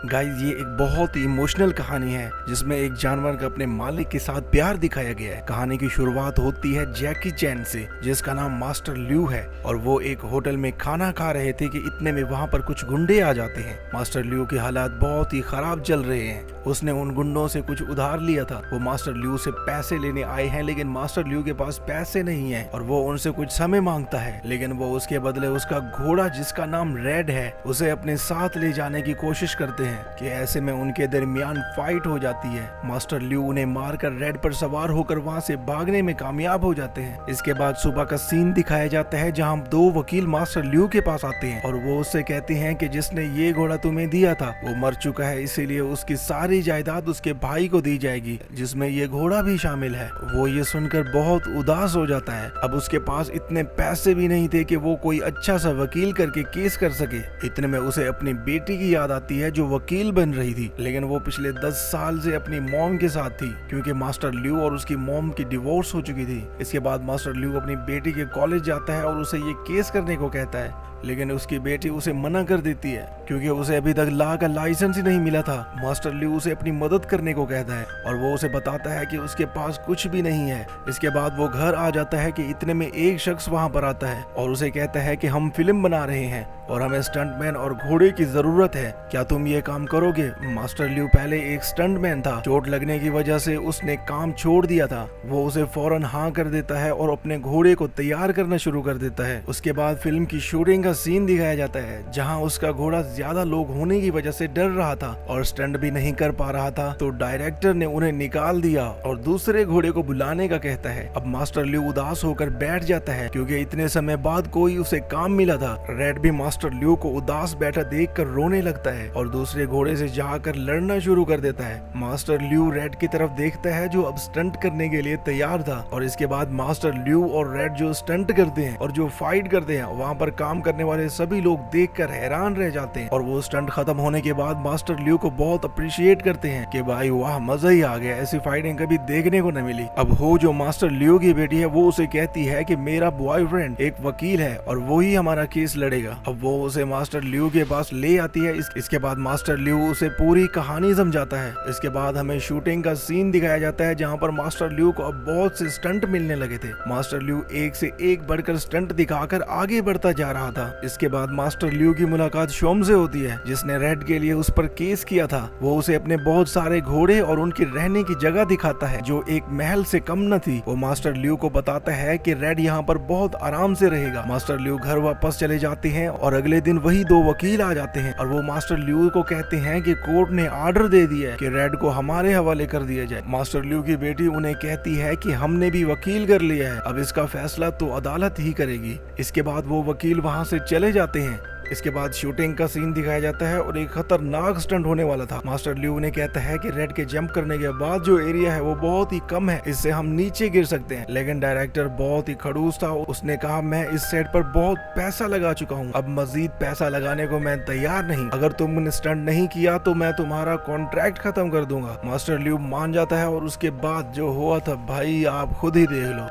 Guys ये एक बहुत ही इमोशनल कहानी है जिसमें एक जानवर का अपने मालिक के साथ प्यार दिखाया गया है। कहानी की शुरुआत होती है जैकी चैन से, जिसका नाम मास्टर ल्यू है और वो एक होटल में खाना खा रहे थे कि इतने में वहाँ पर कुछ गुंडे आ जाते हैं। मास्टर ल्यू के हालात बहुत ही खराब चल रहे हैं। उसने उन गुंडों से कुछ उधार लिया था। वो मास्टर ल्यू से पैसे लेने आए हैं, लेकिन मास्टर ल्यू के पास पैसे नहीं है और वो उनसे कुछ समय मांगता है, लेकिन वो उसके बदले उसका घोड़ा जिसका नाम रेड है उसे अपने साथ ले जाने की कोशिश करते हैं कि ऐसे में उनके दरमियान फाइट हो जाती है। मास्टर ल्यू उन्हें मारकर रेड पर सवार होकर वहां से भागने में कामयाब हो जाते हैं। इसके बाद सुबह का सीन दिखाया जाता है जहां दो वकील मास्टर ल्यू के पास आते हैं और वो उससे कहते हैं कि जिसने ये घोड़ा तुम्हें दिया था वो मर चुका है, इसीलिए उसकी सारी जायदाद उसके भाई को दी जाएगी जिसमें ये घोड़ा भी शामिल है। वो ये सुनकर बहुत उदास हो जाता है। अब उसके पास इतने पैसे भी नहीं थे कि वो कोई अच्छा सा वकील करके केस कर सके। इतने में उसे अपनी बेटी की याद आती है जो वकील बन रही थी, लेकिन वो पिछले 10 साल से अपनी मॉम के साथ थी क्योंकि मास्टर ल्यू और उसकी मॉम की डिवोर्स हो चुकी थी। इसके बाद मास्टर ल्यू अपनी बेटी के कॉलेज जाता है और उसे ये केस करने को कहता है, लेकिन उसकी बेटी उसे मना कर देती है क्योंकि उसे अभी तक लॉ का लाइसेंस ही नहीं मिला था। मास्टर ल्यू उसे अपनी मदद करने को कहता है और वो उसे बताता है कि उसके पास कुछ भी नहीं है। इसके बाद वो घर आ जाता है कि इतने में एक शख्स वहां पर आता है और उसे कहता है कि हम फिल्म बना रहे हैं और हमें स्टंटमैन और घोड़े की जरूरत है, क्या तुम ये काम करोगे? मास्टर ल्यू पहले एक स्टंटमैन था, चोट लगने की वजह से उसने काम छोड़ दिया था। वो उसे फौरन हाँ कर देता है और अपने घोड़े को तैयार करना शुरू कर देता है। उसके बाद फिल्म की शूटिंग का सीन दिखाया जाता है जहां उसका घोड़ा ज्यादा लोग होने की वजह से डर रहा था और स्टंट भी नहीं कर पा रहा था, तो डायरेक्टर ने उन्हें निकाल दिया और दूसरे घोड़े को बुलाने का कहता है। अब मास्टर ल्यू उदास होकर बैठ जाता है क्योंकि इतने समय बाद कोई उसे काम मिला था। रेड भी मास्टर ल्यू को उदास बैठा देखकर रोने लगता है और दूसरे घोड़े से जाकर लड़ना शुरू कर देता है। मास्टर ल्यू रेड की तरफ देखता है जो अब स्टंट करने के लिए तैयार था और इसके बाद मास्टर ल्यू और रेड जो स्टंट करते हैं और जो फाइट करते हैं वहां पर काम करने वाले सभी लोग देखकर हैरान रह जाते हैं और वो स्टंट खत्म होने के बाद मास्टर ल्यू को बहुत अप्रिशिएट करते हैं कि भाई वाह, मजा ही आ गया, ऐसी फाइटिंग कभी देखने को न मिली। अब हो जो मास्टर ल्यू की बेटी है वो उसे कहती है कि मेरा बॉयफ्रेंड एक वकील है और वो ही हमारा केस लड़ेगा। अब वो उसे मास्टर ल्यू के पास ले आती है। इसके बाद मास्टर ल्यू उसे पूरी कहानी समझाता है। इसके बाद हमें शूटिंग का सीन दिखाया जाता है जहाँ पर मास्टर ल्यू को अब बहुत से स्टंट मिलने लगे थे। मास्टर ल्यू एक से एक बढ़कर स्टंट दिखाकर आगे बढ़ता जा रहा था। इसके बाद मास्टर ल्यू की मुलाकात शोम से होती है जिसने रेड के लिए उस पर केस किया था। वो उसे अपने बहुत सारे घोड़े और उनकी रहने की जगह दिखाता है जो एक महल से कम न थी। वो मास्टर ल्यू को बताता है कि रेड यहाँ पर बहुत आराम से रहेगा। मास्टर ल्यू घर वापस चले जाते हैं और अगले दिन वही दो वकील आ जाते हैं और वो मास्टर ल्यू को कहते हैं कि कोर्ट ने ऑर्डर दे दिया है कि रेड को हमारे हवाले कर दिया जाए। मास्टर ल्यू की बेटी उन्हें कहती है कि हमने भी वकील कर लिया है, अब इसका फैसला तो अदालत ही करेगी। इसके बाद वो वकील वहाँ से चले जाते हैं। इसके बाद शूटिंग का सीन दिखाया जाता है और एक खतरनाक स्टंट होने वाला था। मास्टर ल्यू ने कहता है कि रेड के जंप करने के बाद जो एरिया है वो बहुत ही कम है, इससे हम नीचे गिर सकते हैं, लेकिन डायरेक्टर बहुत ही खड़ूस था। उसने कहा मैं इस सेट पर बहुत पैसा लगा चुका हूँ, अब मजीद पैसा लगाने को मैं तैयार नहीं, अगर तुमने स्टंट नहीं किया तो मैं तुम्हारा कॉन्ट्रैक्ट खत्म कर दूंगा। मास्टर ल्यू मान जाता है और उसके बाद जो हुआ था भाई आप खुद ही देख लो।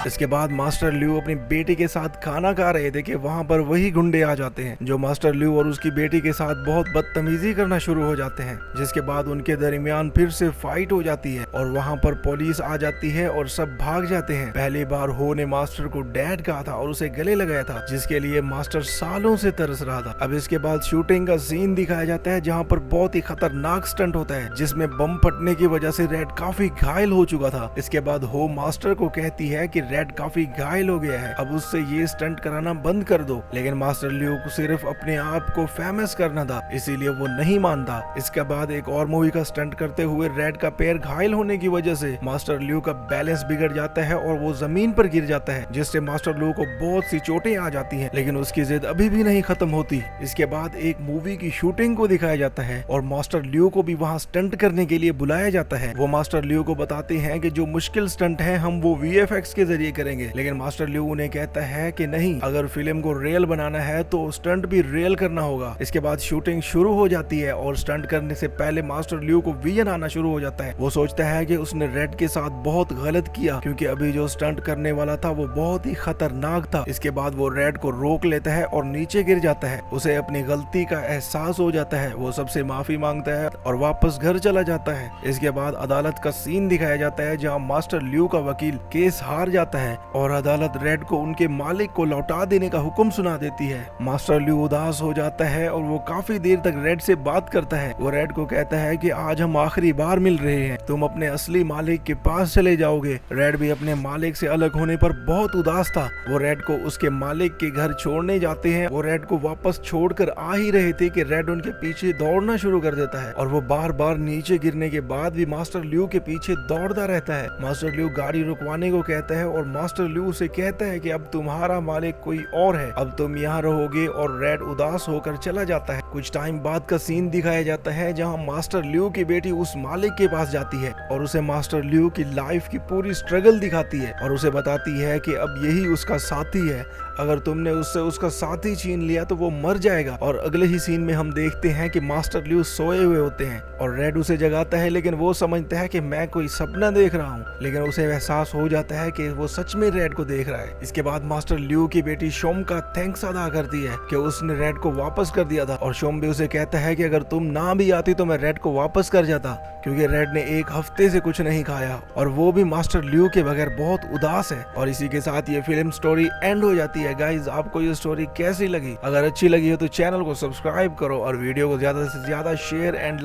इसके बाद मास्टर ल्यू अपनी बेटी के साथ खाना खा रहे थे कि वहां पर वही गुंडे आ जाते हैं जो मास्टर ल्यू और उसकी बेटी के साथ बहुत बदतमीजी करना शुरू हो जाते हैं, जिसके बाद उनके दरमियान फिर से फाइट हो जाती है और वहां पर पुलिस आ जाती है और सब भाग जाते हैं। पहली बार हो ने मास्टर को डैड कहा था और उसे गले लगाया था, जिसके लिए मास्टर सालों से तरस रहा था। अब इसके बाद शूटिंग का सीन दिखाया जाता है जहाँ पर बहुत ही खतरनाक स्टंट होता है जिसमें बम फटने की वजह से रेड काफी घायल हो चुका था। इसके बाद हो मास्टर को कहती है कि रेड काफी घायल हो गया है, अब उससे ये स्टंट कराना बंद कर दो, लेकिन मास्टर ल्यू को सिर्फ अपने आप को फेमस करना था, इसीलिए वो नहीं मानता। इसके बाद एक और मूवी का स्टंट करते हुए रेड का पैर घायल होने की वजह से मास्टर ल्यू का बैलेंस बिगड़ जाता है और वो जमीन पर गिर जाता है, जिससे मास्टर ल्यू को बहुत सी चोटें आ जाती हैं, लेकिन उसकी जिद अभी भी नहीं खत्म होती। इसके बाद एक मूवी की शूटिंग को दिखाया जाता है और मास्टर ल्यू को भी वहाँ स्टंट करने के लिए बुलाया जाता है। वो मास्टर ल्यू को बताते हैं कि जो मुश्किल स्टंट है हम वो VFX के जरिए जरिए करेंगे, लेकिन मास्टर ल्यू उन्हें कहता है कि नहीं, अगर फिल्म को रियल बनाना है तो स्टंट भी रियल करना होगा। इसके बाद शूटिंग शुरू हो जाती है और स्टंट करने से पहले मास्टर ल्यू को विजन आना शुरू हो जाता है। वो सोचता है कि उसने रेड के साथ बहुत गलत किया, क्योंकि अभी जो स्टंट करने वाला था वो बहुत ही खतरनाक था। इसके बाद वो रेड को रोक लेता है और नीचे गिर जाता है। उसे अपनी गलती का एहसास हो जाता है। वो सबसे माफी मांगता है और वापस घर चला जाता है। इसके बाद अदालत का सीन दिखाया जाता है जहाँ मास्टर ल्यू का वकील केस हार जाता है और अदालत रेड को उनके मालिक को लौटा देने का हुक्म सुना देती है। मास्टर ल्यू उदास हो जाता है और वो काफी देर तक रेड से बात करता है। वो रेड को कहता है कि आज हम आखिरी बार मिल रहे हैं, तुम अपने असली मालिक के पास चले जाओगे। रेड भी अपने मालिक से अलग होने पर बहुत उदास था। वो रेड को उसके मालिक के घर छोड़ने जाते हैं। वो रेड को वापस छोड़कर आ ही रहे थे कि रेड उनके पीछे दौड़ना शुरू कर देता है और वो बार बार नीचे गिरने के बाद भी मास्टर ल्यू के पीछे दौड़ता रहता है। मास्टर ल्यू गाड़ी रुकवाने को कहता है और मास्टर ल्यू से कहता है कि अब तुम्हारा मालिक कोई और है, अब तुम यहाँ रहोगे, और रेड उदास होकर चला जाता है। कुछ टाइम बाद का सीन दिखाया जाता है जहाँ मास्टर ल्यू की बेटी उस मालिक के पास जाती है और उसे मास्टर ल्यू की लाइफ की पूरी स्ट्रगल दिखाती है और उसे बताती है कि अब यही उसका साथी है, अगर तुमने उससे उसका साथी छीन लिया तो वो मर जाएगा। और अगले ही सीन में हम देखते हैं कि मास्टर ल्यू सोए हुए होते हैं और रेड उसे जगाता है, लेकिन वो समझता है कि मैं कोई सपना देख रहा हूँ, लेकिन उसे एहसास हो जाता है कि वो सच में रेड को देख रहा है। इसके बाद मास्टर ल्यू की बेटी शोम का थैंक्स अदा करती है कि उसने रेड को वापस कर दिया था, और शोम भी उसे कहता है कि अगर तुम ना भी आती तो मैं रेड को वापस कर जाता, क्योंकि रेड ने एक हफ्ते से कुछ नहीं खाया और वो भी मास्टर ल्यू के बगैर बहुत उदास है। और इसी के साथ ये फिल्म स्टोरी एंड हो जाती है। गाइज, आपको ये स्टोरी कैसी लगी? अगर अच्छी लगी हो तो चैनल को सब्सक्राइब करो और वीडियो को ज्यादा से ज्यादा शेयर एंड